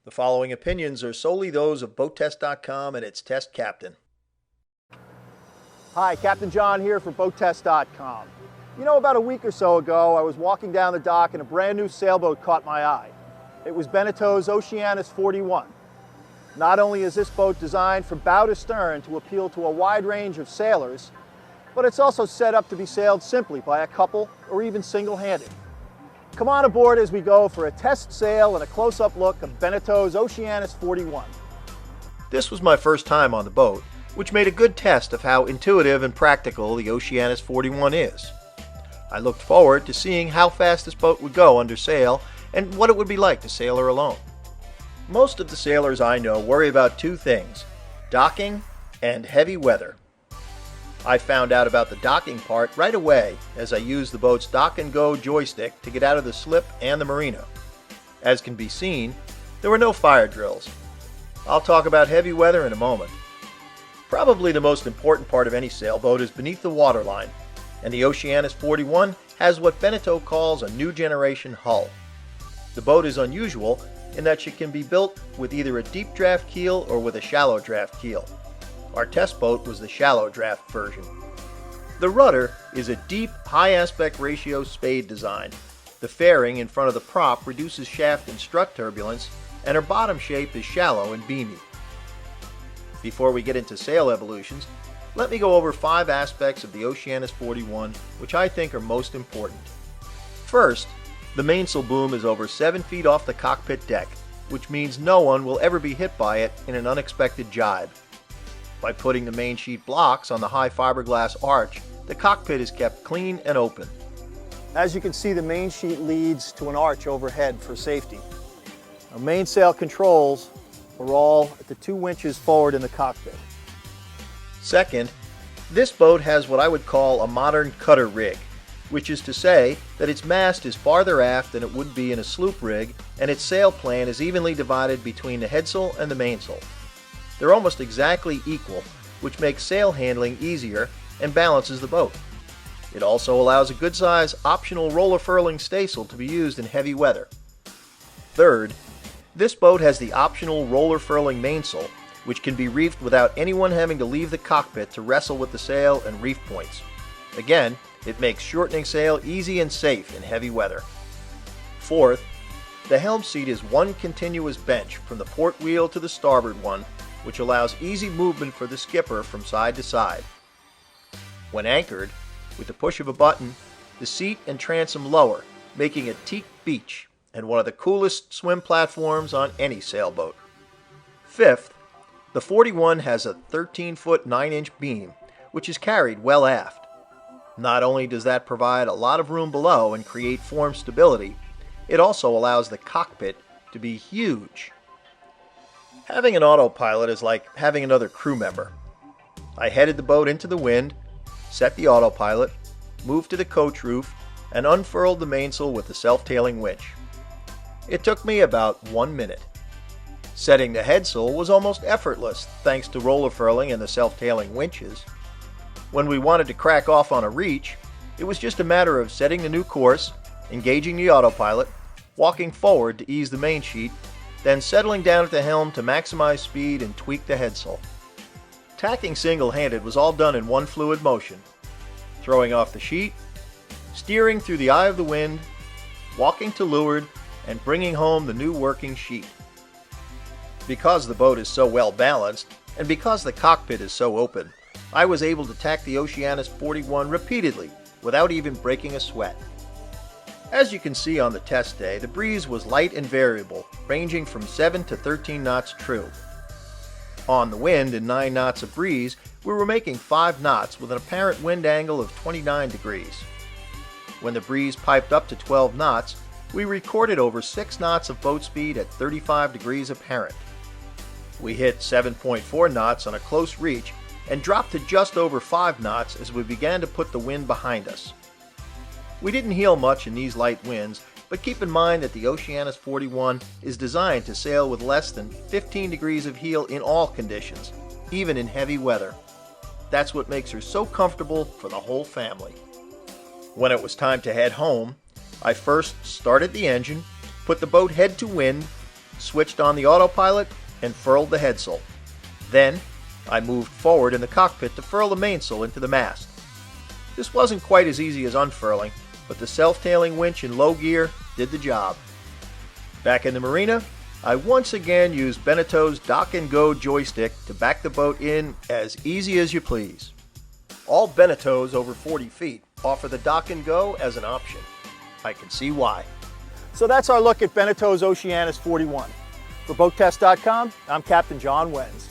The following opinions are solely those of BoatTest.com and its test captain. Hi, Captain John here for BoatTest.com. You know, about a week or so ago, I was walking down the dock and a brand new sailboat caught my eye. It was BENETEAU's Oceanis 41. Not only is this boat designed from bow to stern to appeal to a wide range of sailors, but it's also set up to be sailed simply by a couple or even single-handed. Come on aboard as we go for a test sail and a close-up look of BENETEAU's Oceanis 41. This was my first time on the boat, which made a good test of how intuitive and practical the Oceanis 41 is. I looked forward to seeing how fast this boat would go under sail and what it would be like to sail her alone. Most of the sailors I know worry about two things: docking and heavy weather. I found out about the docking part right away as I used the boat's dock and go joystick to get out of the slip and the marina. As can be seen, there were no fire drills. I'll talk about heavy weather in a moment. Probably the most important part of any sailboat is beneath the waterline, and the Oceanis 41 has what BENETEAU calls a new generation hull. The boat is unusual in that she can be built with either a deep draft keel or with a shallow draft keel. Our test boat was the shallow draft version. The rudder is a deep, high aspect ratio spade design. The fairing in front of the prop reduces shaft and strut turbulence, and her bottom shape is shallow and beamy. Before we get into sail evolutions, let me go over 5 aspects of the Oceanis 41 which I think are most important. First, the mainsail boom is over 7 feet off the cockpit deck, which means no one will ever be hit by it in an unexpected jibe. By putting the main sheet blocks on the high fiberglass arch, the cockpit is kept clean and open. As you can see, the main sheet leads to an arch overhead for safety. Our mainsail controls are all at the 2 winches forward in the cockpit. Second, this boat has what I would call a modern cutter rig, which is to say that its mast is farther aft than it would be in a sloop rig, and its sail plan is evenly divided between the headsail and the mainsail. They're almost exactly equal, which makes sail handling easier and balances the boat. It also allows a good-size optional roller furling staysail to be used in heavy weather. Third, this boat has the optional roller furling mainsail, which can be reefed without anyone having to leave the cockpit to wrestle with the sail and reef points. Again, it makes shortening sail easy and safe in heavy weather. Fourth, the helm seat is one continuous bench from the port wheel to the starboard one, which allows easy movement for the skipper from side to side. When anchored, with the push of a button, the seat and transom lower, making it teak beach and one of the coolest swim platforms on any sailboat. Fifth, the 41 has a 13-foot 9-inch beam, which is carried well aft. Not only does that provide a lot of room below and create form stability, it also allows the cockpit to be huge. Having an autopilot is like having another crew member. I headed the boat into the wind, set the autopilot, moved to the coach roof, and unfurled the mainsail with the self-tailing winch. It took me about 1 minute. Setting the headsail was almost effortless thanks to roller furling and the self-tailing winches. When we wanted to crack off on a reach, it was just a matter of setting the new course, engaging the autopilot, walking forward to ease the main sheet, then settling down at the helm to maximize speed and tweak the headsail. Tacking single-handed was all done in one fluid motion. Throwing off the sheet, steering through the eye of the wind, walking to leeward, and bringing home the new working sheet. Because the boat is so well balanced, and because the cockpit is so open, I was able to tack the Oceanis 41 repeatedly without even breaking a sweat. As you can see on the test day, the breeze was light and variable, ranging from 7 to 13 knots true. On the wind and 9 knots of breeze, we were making 5 knots with an apparent wind angle of 29 degrees. When the breeze piped up to 12 knots, we recorded over 6 knots of boat speed at 35 degrees apparent. We hit 7.4 knots on a close reach and dropped to just over 5 knots as we began to put the wind behind us. We didn't heel much in these light winds, but keep in mind that the Oceanis 41 is designed to sail with less than 15 degrees of heel in all conditions, even in heavy weather. That's what makes her so comfortable for the whole family. When it was time to head home, I first started the engine, put the boat head to wind, switched on the autopilot, and furled the headsail. Then, I moved forward in the cockpit to furl the mainsail into the mast. This wasn't quite as easy as unfurling, but the self-tailing winch in low gear did the job. Back in the marina, I once again used BENETEAU's Dock and Go joystick to back the boat in as easy as you please. All BENETEAUs over 40 feet offer the Dock and Go as an option. I can see why. So that's our look at BENETEAU's Oceanis 41. For BoatTest.com, I'm Captain John Wenz.